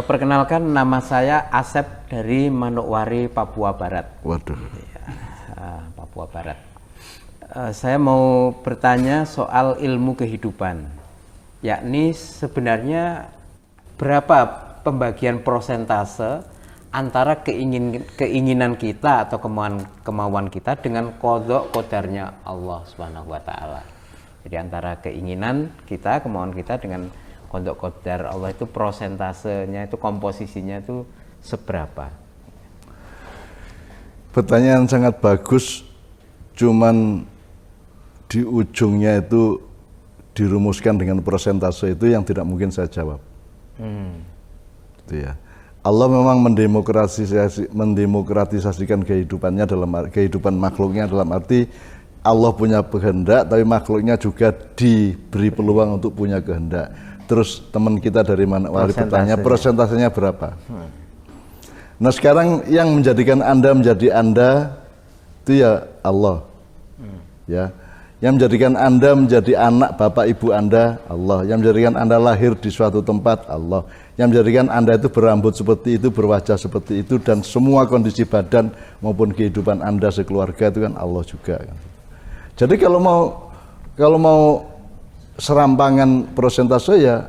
Perkenalkan, nama saya Asep dari Manokwari, Papua Barat. Waduh. Ya, Papua Barat. Saya mau bertanya soal ilmu kehidupan, yakni sebenarnya berapa pembagian persentase antara keinginan kita atau kemauan kita dengan qadha qadarnya Allah Subhanahu wa taala. Jadi antara keinginan kita, kemauan kita dengan qadha qadar Allah itu prosentasenya, itu komposisinya itu seberapa? Pertanyaan sangat bagus, cuman di ujungnya itu dirumuskan dengan persentase itu yang tidak mungkin saya jawab. Gitu ya. Allah memang mendemokratisasikan kehidupannya kehidupan makhluknya, dalam arti Allah punya kehendak, tapi makhluknya juga diberi peluang untuk punya kehendak. Terus teman kita dari Manokwari bertanya persentasenya berapa? Nah sekarang yang menjadikan Anda menjadi Anda itu ya Allah, ya. Yang menjadikan Anda menjadi anak bapak ibu Anda, Allah. Yang menjadikan Anda lahir di suatu tempat, Allah. Yang menjadikan Anda itu berambut seperti itu, berwajah seperti itu, dan semua kondisi badan maupun kehidupan Anda sekeluarga itu kan Allah juga. Jadi kalau mau serampangan persentase ya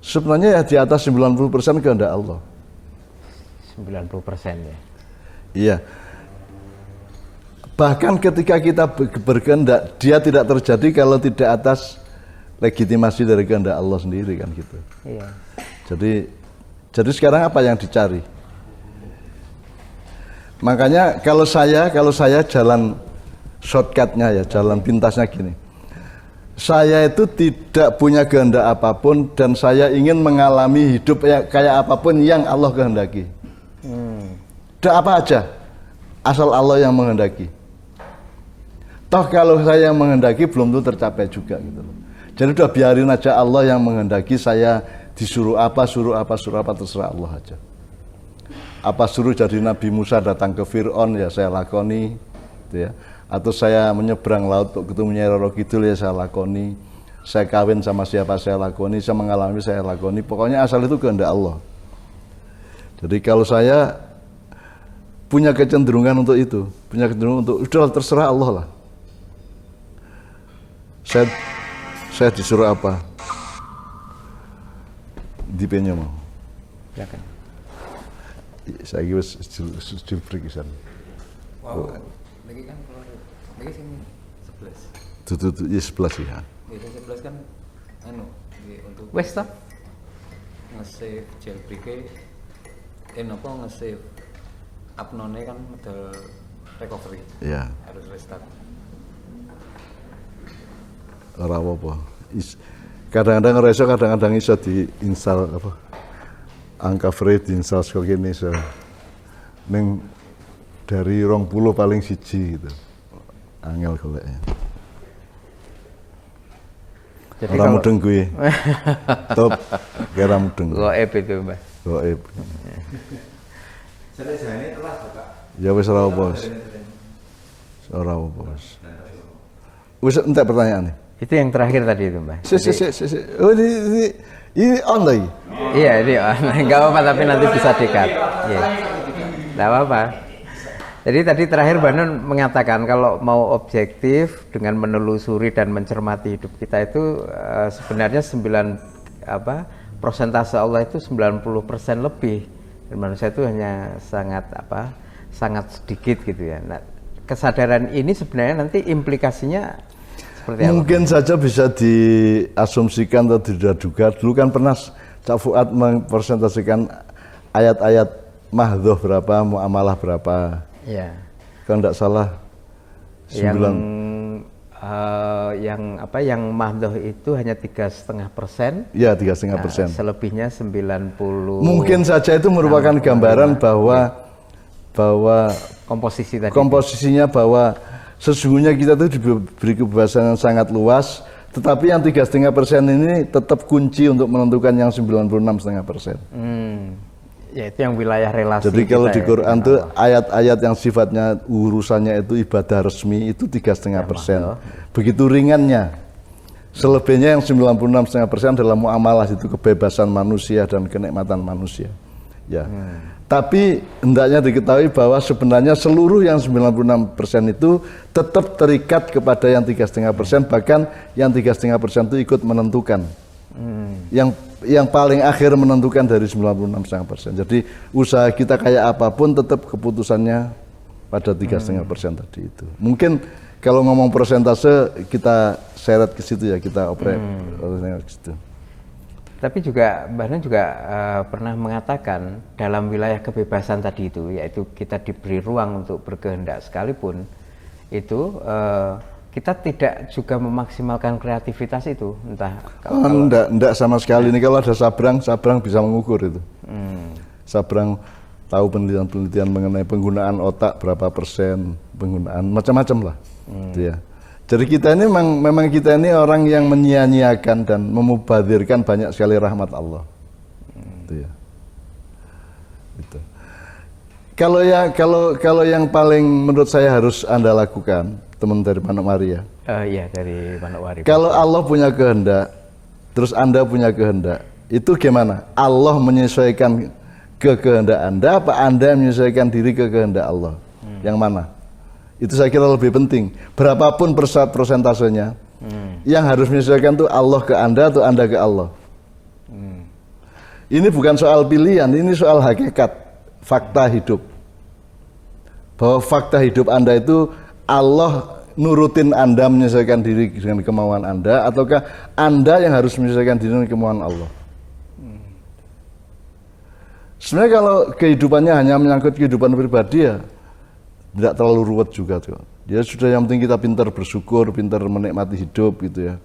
sebenarnya ya di atas 90% kehendak Allah. 90% ya? Iya. Bahkan ketika kita berkehendak, dia tidak terjadi kalau tidak atas legitimasi dari kehendak Allah sendiri kan gitu. Iya. Jadi sekarang apa yang dicari? Makanya kalau saya jalan shortcutnya ya, jalan pintasnya gini. Saya itu tidak punya kehendak apapun dan saya ingin mengalami hidup kayak apapun yang Allah kehendaki. Tidak apa aja, asal Allah yang menghendaki. Toh kalau saya yang menghendaki belum tentu tercapai juga gitu loh. Jadi udah biarin aja Allah yang menghendaki, saya disuruh apa, terserah Allah aja. Apa suruh jadi Nabi Musa datang ke Fir'aun ya saya lakoni gitu ya. Atau saya menyeberang laut untuk ketemu Nyai Roro Kidul ya saya lakoni. Saya kawin sama siapa saya lakoni, saya mengalami saya lakoni. Pokoknya asal itu kehendak Allah. Jadi kalau saya punya kecenderungan untuk itu, punya kecenderungan untuk udah terserah Allah lah. Saya disuruh apa? Dipenya mau. Ya kan. Saya kira jubrik isan. Wow. Lagi kan kalau lagi sini 11. Tuh ya 11 ya. Itu 11 kan untuk Wes toh? nge-save jailbreak napa nge-save upnone kan modal recovery. Iya. Harus restart. Ora apa-apa. Kadang-kadang ora iso, kadang-kadang iso diinstal apa? Angka free diinstal saka kene iso. Ning dari 20 paling siji gitu. Angel goleknya. Jadi ora mudeng kuwi. Top, kira mudeng. Goib itu, Mbak. Goib. Jane telah, Pak. Ya wis ora apa. Ora apa. Wis entek pertanyaane. Itu yang terakhir tadi itu, Mbak. Oh, ini on lagi? Iya, ini on. Enggak apa-apa, tapi nanti bisa di-cut. Iya. Enggak apa-apa. Jadi tadi terakhir Mbak Nun mengatakan kalau mau objektif dengan menelusuri dan mencermati hidup kita itu sebenarnya persentase Allah itu 90% lebih. Dan manusia itu hanya sangat sedikit gitu ya. Nah, kesadaran ini sebenarnya nanti implikasinya mungkin saja bisa diasumsikan atau diduga. Dulu kan pernah Cak Fuad mempresentasikan ayat-ayat mahdhoh berapa, muamalah berapa. Ya. Kalau tidak salah 9. Yang mahdhoh itu hanya 3,5%. Ya 3,5%. Selebihnya 90. Mungkin saja itu merupakan gambaran bahwa komposisinya bahwa sesungguhnya kita itu diberi kebebasan yang sangat luas, tetapi yang 3,5% ini tetap kunci untuk menentukan yang 96,5%. Ya itu yang wilayah relasi. Jadi kalau di Quran tuh ayat-ayat yang sifatnya urusannya itu ibadah resmi itu 3,5%. Begitu ringannya. Selebihnya yang 96,5% adalah muamalah, itu kebebasan manusia dan kenikmatan manusia. Ya. Tapi hendaknya diketahui bahwa sebenarnya seluruh yang 96% itu tetap terikat kepada yang 3,5%, bahkan yang 3,5% itu ikut menentukan. Yang paling akhir menentukan dari 96,5%. Jadi usaha kita kayak apapun tetap keputusannya pada 3,5% tadi itu. Mungkin kalau ngomong persentase kita seret ke situ ya, kita operate ke situ. Tapi juga Mbah Nun juga pernah mengatakan dalam wilayah kebebasan tadi itu, yaitu kita diberi ruang untuk berkehendak sekalipun, itu kita tidak juga memaksimalkan kreativitas itu, entah enggak sama sekali. Ini kalau ada Sabrang bisa mengukur itu. Sabrang tahu penelitian-penelitian mengenai penggunaan otak berapa persen, penggunaan macam-macam lah. Gitu ya. Jadi kita ini memang kita ini orang yang menyia-nyiakan dan memubadirkan banyak sekali rahmat Allah. Gitu ya. Gitu. Kalau yang paling menurut saya harus Anda lakukan, teman dari Manokwari ya. Iya, dari Manokwari. Kalau Allah punya kehendak, terus Anda punya kehendak, itu gimana? Allah menyesuaikan ke kehendak Anda, apa Anda menyesuaikan diri ke kehendak Allah? Yang mana? Itu saya kira lebih penting. Berapapun persentasenya, yang harus menyesuaikan itu Allah ke Anda atau Anda ke Allah. Ini bukan soal pilihan, ini soal hakikat, fakta hidup. Bahwa fakta hidup Anda itu Allah nurutin Anda menyesuaikan diri dengan kemauan Anda, ataukah Anda yang harus menyesuaikan diri dengan kemauan Allah. Sebenarnya kalau kehidupannya hanya menyangkut kehidupan pribadi ya tidak terlalu ruwet juga tuh. Dia sudah, yang penting kita pintar bersyukur, pintar menikmati hidup gitu ya.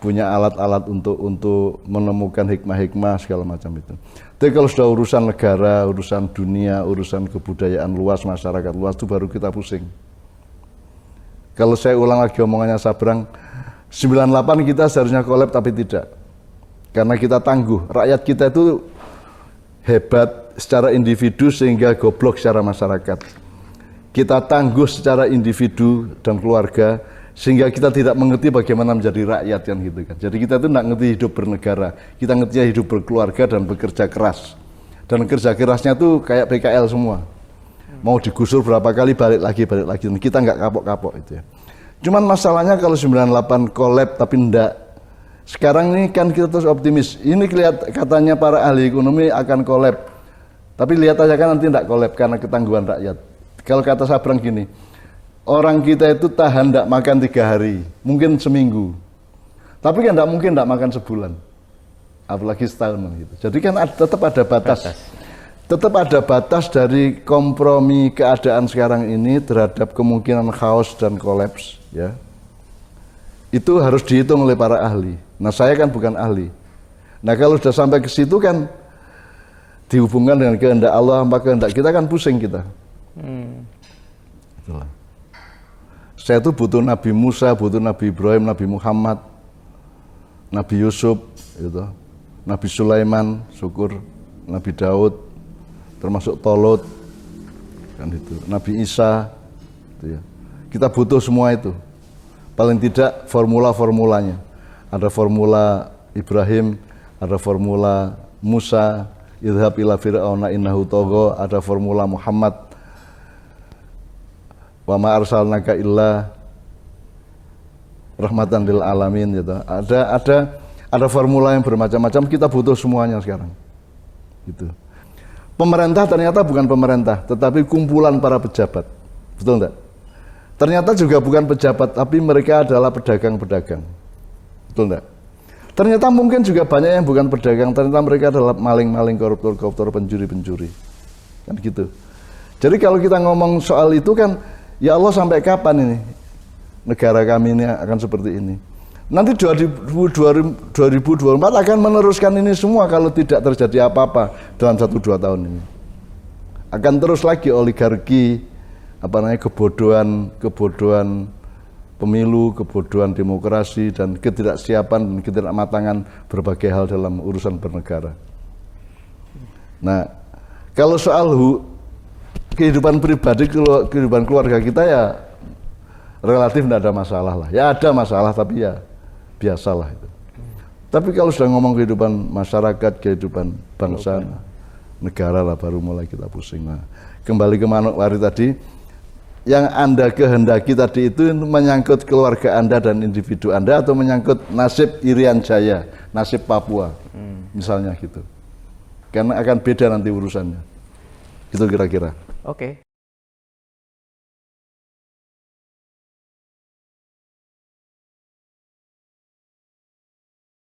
Punya alat-alat untuk menemukan hikmah-hikmah segala macam itu. Tapi kalau sudah urusan negara, urusan dunia, urusan kebudayaan luas, masyarakat luas, itu baru kita pusing. Kalau saya ulang lagi omongannya Sabrang, 98 kita seharusnya kolab tapi tidak. Karena kita tangguh. Rakyat kita itu hebat secara individu sehingga goblok secara masyarakat. Kita tangguh secara individu dan keluarga sehingga kita tidak mengerti bagaimana menjadi rakyat kan gitu kan. Jadi kita itu tidak ngerti hidup bernegara, kita ngerti hidup berkeluarga dan bekerja keras. Dan kerja kerasnya tuh kayak PKL semua. Mau digusur berapa kali balik lagi dan kita nggak kapok-kapok itu ya. Cuman masalahnya kalau 98 collab tapi enggak. Sekarang ini kan kita terus optimis. Ini katanya para ahli ekonomi akan collab. Tapi lihat aja kan nanti enggak collab karena ketangguhan rakyat. Kalau kata Sabrang gini, orang kita itu tahan enggak makan 3 hari, mungkin seminggu. Tapi kan enggak mungkin enggak makan sebulan. Apalagi setahun gitu. Jadi kan tetap ada batas. Tetap ada batas dari kompromi keadaan sekarang ini terhadap kemungkinan chaos dan kolaps ya. Itu harus dihitung oleh para ahli. Nah, saya kan bukan ahli. Nah, kalau sudah sampai ke situ kan dihubungkan dengan kehendak Allah apa kehendak kita kan pusing kita. Itulah. Saya tuh butuh Nabi Musa, butuh Nabi Ibrahim, Nabi Muhammad, Nabi Yusuf, gitu. Nabi Sulaiman, syukur, Nabi Daud, termasuk Tolut, kan itu, Nabi Isa, gitu ya. Kita butuh semua itu. Paling tidak formula-formulanya. Ada formula Ibrahim, ada formula Musa, idhab ila fir'auna innahu tagha, ada formula Muhammad, wa ma arsalnaka illa rahmatan lil alamin gitu. Ada formula yang bermacam-macam, kita butuh semuanya sekarang. Gitu. Pemerintah ternyata bukan pemerintah, tetapi kumpulan para pejabat. Betul enggak? Ternyata juga bukan pejabat, tapi mereka adalah pedagang-pedagang. Betul enggak? Ternyata mungkin juga banyak yang bukan pedagang, ternyata mereka adalah maling-maling, koruptor-koruptor, pencuri-pencuri. Kan gitu. Jadi kalau kita ngomong soal itu kan, ya Allah sampai kapan ini negara kami ini akan seperti ini? Nanti 2024 akan meneruskan ini semua kalau tidak terjadi apa-apa dalam 1-2 tahun ini. Akan terus lagi oligarki, kebodohan pemilu, kebodohan demokrasi, dan ketidaksiapan dan ketidakmatangan berbagai hal dalam urusan bernegara. Nah, kalau soal kehidupan pribadi, kehidupan keluarga kita ya relatif tidak ada masalah lah. Ya ada masalah tapi ya biasalah itu. Tapi kalau sudah ngomong kehidupan masyarakat, kehidupan bangsa, negara lah baru mulai kita pusing. Nah, kembali ke Manokwari tadi, yang Anda kehendaki tadi itu menyangkut keluarga Anda dan individu Anda atau menyangkut nasib Irian Jaya, nasib Papua, misalnya gitu. Karena akan beda nanti urusannya. Gitu kira-kira. Oke.